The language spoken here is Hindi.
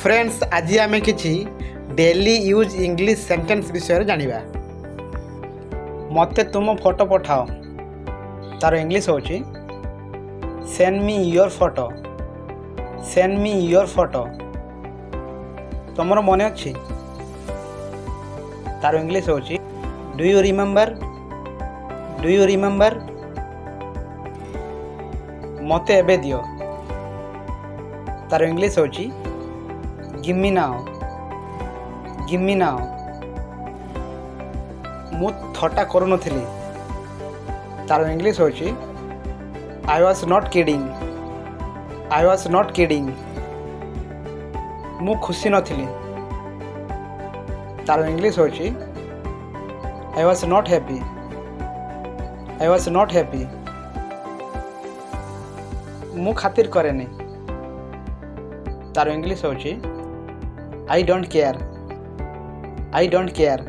फ्रेंड्स आज आम कि डेली यूज इंग्लिश सेंटेंस विषय जानिबा। मते तुम फोटो पठाओ तार इंग्लिश होची send me your photo. Send me your photo तुमर मन अच्छी तार इंग्लिश होची do you remember. Do you remember मते एबे दियो तार इंग्लिश होची give me now. Give me now मु थट्टा करू नथिली तार इंग्लिश होची I was not kidding. I was not kidding मु खुशी नथिली तार इंग्लिश होची I was not happy. I was not happy मु खातिर करेनी तार इंग्लिश होची I don't care. I don't care